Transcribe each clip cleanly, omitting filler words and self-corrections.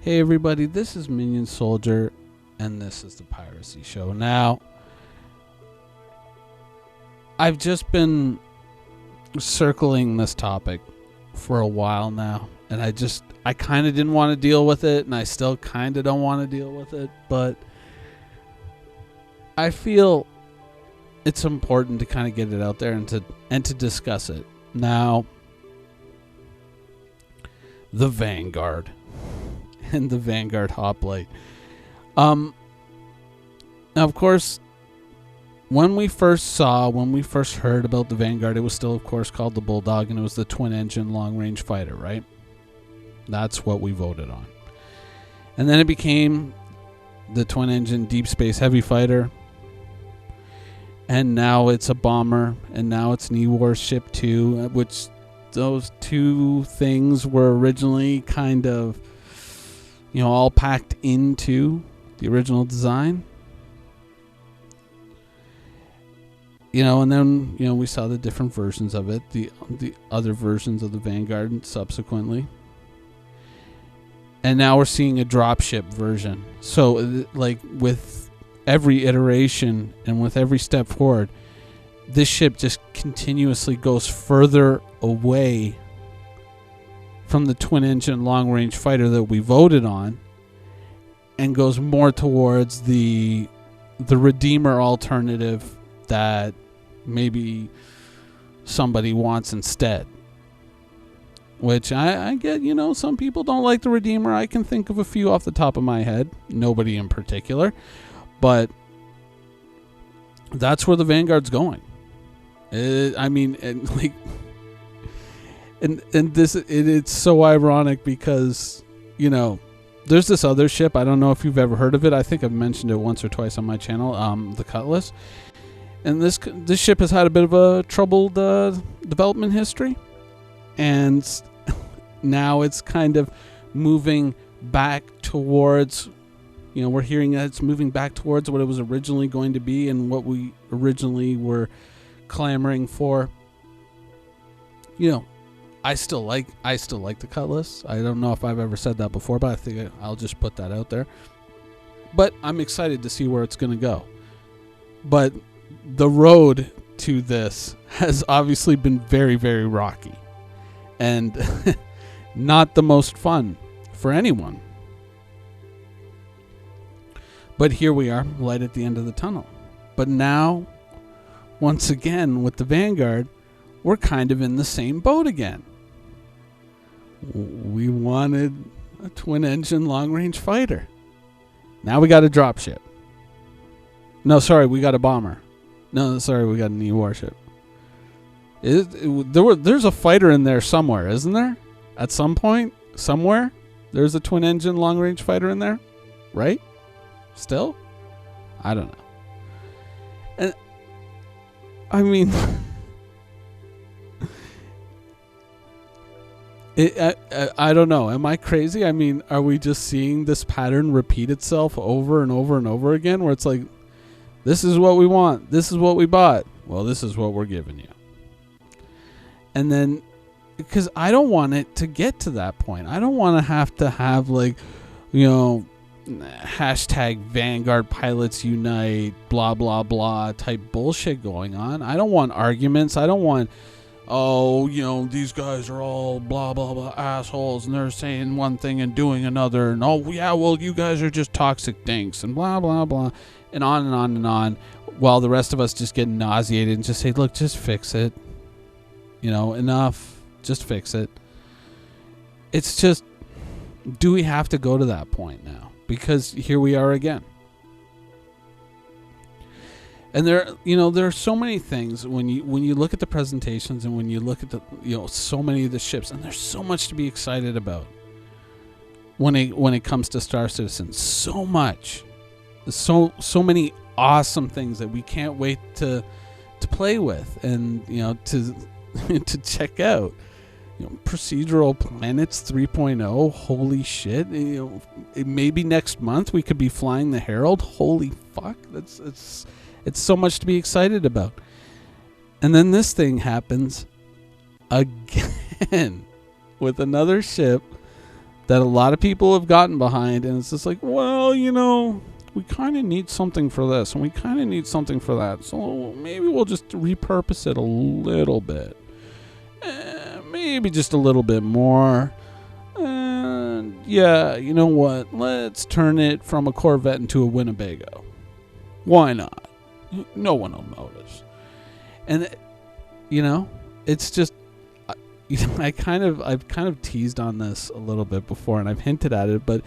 Hey everybody, this is Minion Soldier, and this is the Piracy Show. Now, I've just been circling this topic for a while now, and I kind of didn't want to deal with it, and I still kind of don't want to deal with it, but I feel it's important to kind of get it out there and to discuss it. Now, the Vanguard and the Vanguard hoplite. Now, of course, when we first heard about the Vanguard, it was still, of course, called the Bulldog, and it was the twin-engine long-range fighter, right? That's what we voted on. And then it became the twin-engine deep space heavy fighter, and now it's a bomber, and now it's an E-Warship 2, which those two things were originally kind of, all packed into the original design. And then, we saw the different versions of it, the other versions of the Vanguard subsequently. And now we're seeing a dropship version. So, like, with every iteration and with every step forward, this ship just continuously goes further away from the twin-engine long-range fighter that we voted on and goes more towards the Redeemer alternative that maybe somebody wants instead. Which I get, some people don't like the Redeemer. I can think of a few off the top of my head. Nobody in particular. But that's where the Vanguard's going. It's so ironic because, there's this other ship. I don't know if you've ever heard of it. I think I've mentioned it once or twice on my channel, the Cutlass. And this ship has had a bit of a troubled development history. And now it's kind of moving back towards, we're hearing that it's moving back towards what it was originally going to be and what we originally were clamoring for. I still like the Cutlass. I don't know if I've ever said that before, but I think I'll just put that out there. But I'm excited to see where it's going to go. But the road to this has obviously been very, very rocky and not the most fun for anyone. But here we are, light at the end of the tunnel. But now, once again, with the Vanguard, we're kind of in the same boat again. We wanted a twin-engine long-range fighter. Now we got a dropship. No, sorry, we got a bomber. No, sorry, we got an E-Warship. There's a fighter in there somewhere, isn't there? At some point, somewhere, there's a twin-engine long-range fighter in there, right? Still? I don't know. And I mean, I don't know. Am I crazy? I mean, are we just seeing this pattern repeat itself over and over and over again, where it's like, this is what we want, this is what we bought, well, this is what we're giving you. And then, because I don't want it to get to that point. I don't want to have like, hashtag Vanguard Pilots Unite, blah, blah, blah type bullshit going on. I don't want arguments. I don't want, these guys are all blah, blah, blah assholes and they're saying one thing and doing another. And, you guys are just toxic dinks and blah, blah, blah. And on and on and on. While the rest of us just get nauseated and just say, look, just fix it. Enough. Just fix it. It's just, do we have to go to that point now? Because here we are again. And there are so many things when you look at the presentations and when you look at the, so many of the ships, and there's so much to be excited about when it comes to Star Citizen. So much. So many awesome things that we can't wait to play with and, to check out. Procedural Planets 3.0, holy shit. Maybe next month we could be flying the Herald. Holy fuck, it's so much to be excited about. And then this thing happens again with another ship that a lot of people have gotten behind, and it's just like, well, we kind of need something for this, and we kind of need something for that, so maybe we'll just repurpose it a little bit. Maybe just a little bit more. And yeah, you know what? Let's turn it from a Corvette into a Winnebago. Why not? No one will notice. And it's just, I've kind of teased on this a little bit before, and I've hinted at it, but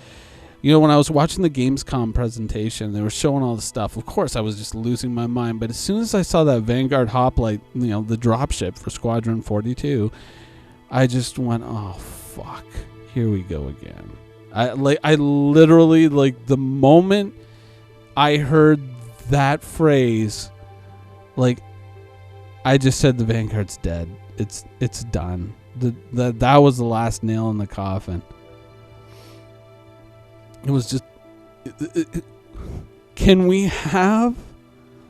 when I was watching the Gamescom presentation, they were showing all the stuff. Of course, I was just losing my mind. But as soon as I saw that Vanguard hoplite, the dropship for Squadron 42, I just went, oh, fuck. Here we go again. I literally, the moment I heard that phrase, I just said the Vanguard's dead. It's done. That was the last nail in the coffin. It was just, can we have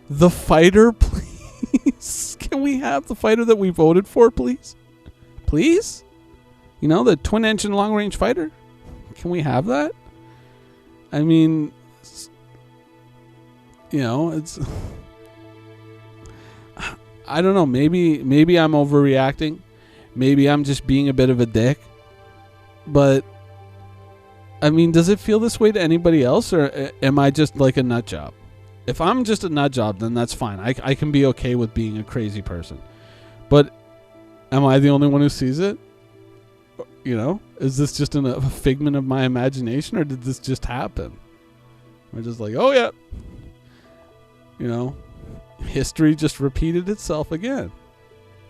the fighter, please? Can we have the fighter that we voted for, please? Please? The twin-engine long-range fighter? Can we have that? I mean, it's... I don't know. Maybe I'm overreacting. Maybe I'm just being a bit of a dick. But... I mean, does it feel this way to anybody else, or am I just like a nut job? If I'm just a nut job, then that's fine. I can be okay with being a crazy person. But am I the only one who sees it? Is this just a figment of my imagination, or did this just happen? We're just like, oh yeah. History just repeated itself again.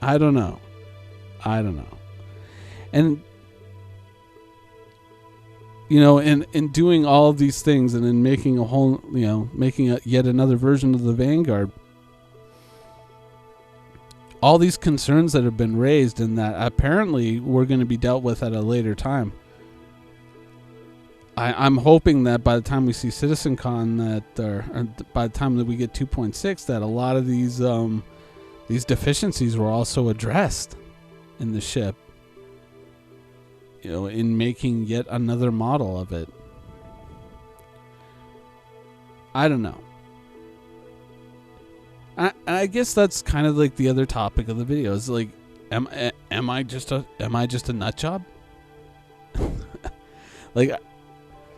I don't know. And in doing all of these things, and in making a whole, making yet another version of the Vanguard, all these concerns that have been raised and that apparently were going to be dealt with at a later time. I'm hoping that by the time we see CitizenCon, or by the time that we get 2.6, that a lot of these deficiencies were also addressed in the ship. In making yet another model of it. I don't know. I guess that's kind of like the other topic of the video. Is like, am I just a nut job?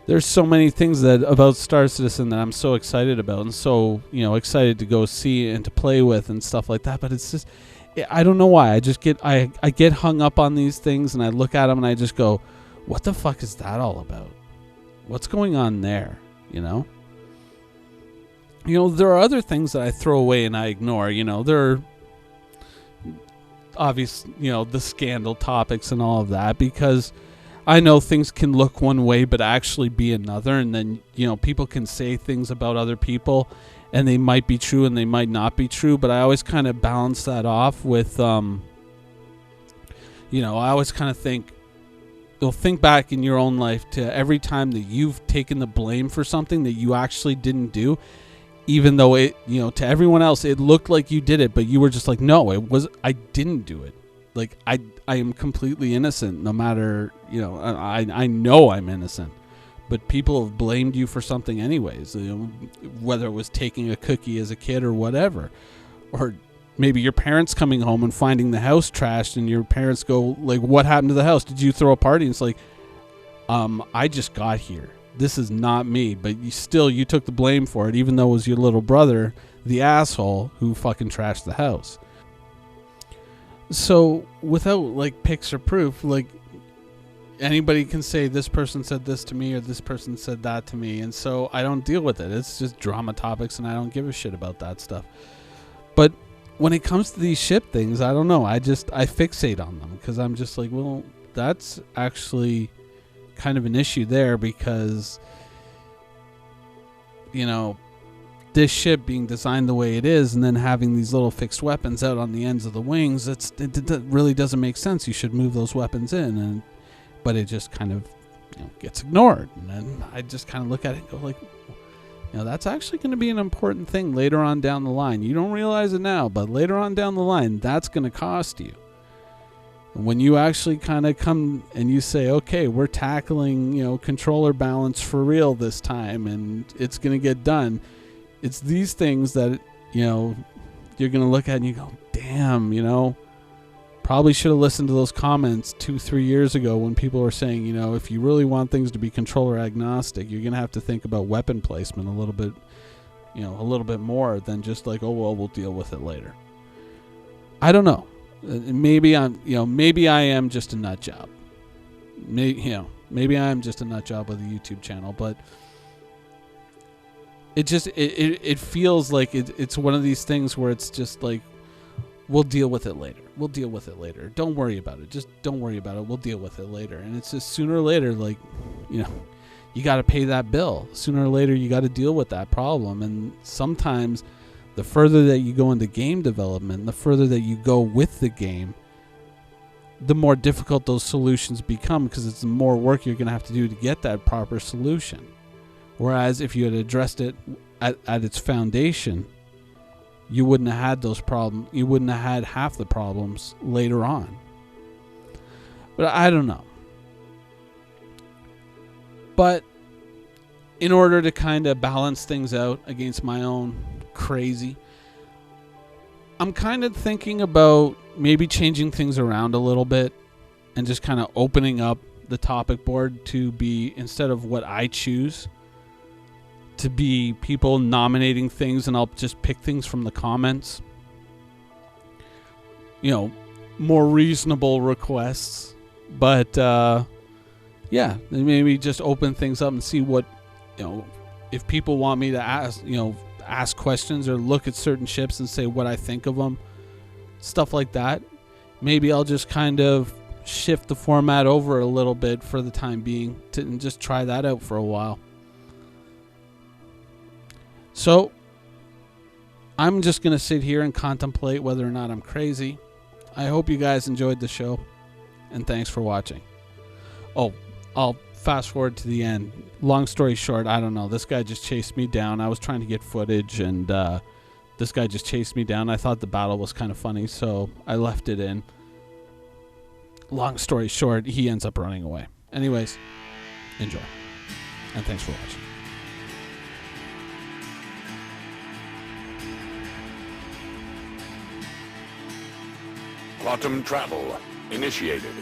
There's so many things about Star Citizen that I'm so excited about, and so excited to go see and to play with and stuff like that. But it's just, I don't know why. I get hung up on these things, and I look at them and I just go, what the fuck is that all about? What's going on there? There are other things that I throw away and I ignore. There are obvious, the scandal topics and all of that, because I know things can look one way but actually be another, and then people can say things about other people and they might be true and they might not be true, but I always kind of balance that off with I always kind of think back in your own life to every time that you've taken the blame for something that you actually didn't do, even though it, to everyone else it looked like you did it, but you were just like, no, I didn't do it. Like, I am completely innocent, no matter, I know I'm innocent, but people have blamed you for something anyways, whether it was taking a cookie as a kid or whatever, or maybe your parents coming home and finding the house trashed, and your parents go like, what happened to the house? Did you throw a party? And it's like, I just got here. This is not me, but you took the blame for it, even though it was your little brother, the asshole, who fucking trashed the house. So without like pics or proof, like, anybody can say this person said this to me or this person said that to me, and so I don't deal with it. It's just drama topics, and I don't give a shit about that stuff. But when it comes to these ship things, I don't know. I fixate on them because I'm just like, well, that's actually kind of an issue there, because this ship being designed the way it is, and then having these little fixed weapons out on the ends of the wings, it really doesn't make sense. You should move those weapons in, but it just kind of gets ignored. And then I just kind of look at it and go like, that's actually going to be an important thing later on down the line. You don't realize it now, but later on down the line, that's going to cost you. When you actually kind of come and you say, okay, we're tackling, controller balance for real this time, and it's going to get done. It's these things that, you're going to look at and you go, damn, probably should have listened to those comments 2-3 years ago when people were saying, if you really want things to be controller agnostic, you're going to have to think about weapon placement a little bit more than just like, oh, well, we'll deal with it later. I don't know. Maybe I am just a nut job. Maybe I am just a nut job with a YouTube channel, but it feels like it's one of these things where it's just like, we'll deal with it later. Don't worry about it. Just don't worry about it. We'll deal with it later. And it's just sooner or later, like, you got to pay that bill. Sooner or later, you got to deal with that problem. And sometimes the further that you go into game development, the further that you go with the game, the more difficult those solutions become, because it's the more work you're going to have to do to get that proper solution. Whereas if you had addressed it at its foundation, you wouldn't have had those problems. You wouldn't have had half the problems later on. But I don't know. But in order to kind of balance things out against my own crazy, I'm kind of thinking about maybe changing things around a little bit and just kind of opening up the topic board to be, instead of what I choose, to be people nominating things, and I'll just pick things from the comments. More reasonable requests. But yeah, maybe just open things up and see what, if people want me to ask questions or look at certain ships and say what I think of them, stuff like that. Maybe I'll just kind of shift the format over a little bit for the time being and just try that out for a while. So I'm just going to sit here and contemplate whether or not I'm crazy. I hope you guys enjoyed the show, and thanks for watching. Oh, I'll fast forward to the end. Long story short, I don't know. This guy just chased me down. I was trying to get footage, and this guy just chased me down. I thought the battle was kind of funny, so I left it in. Long story short, he ends up running away. Anyways, enjoy. And thanks for watching. Quantum travel initiated.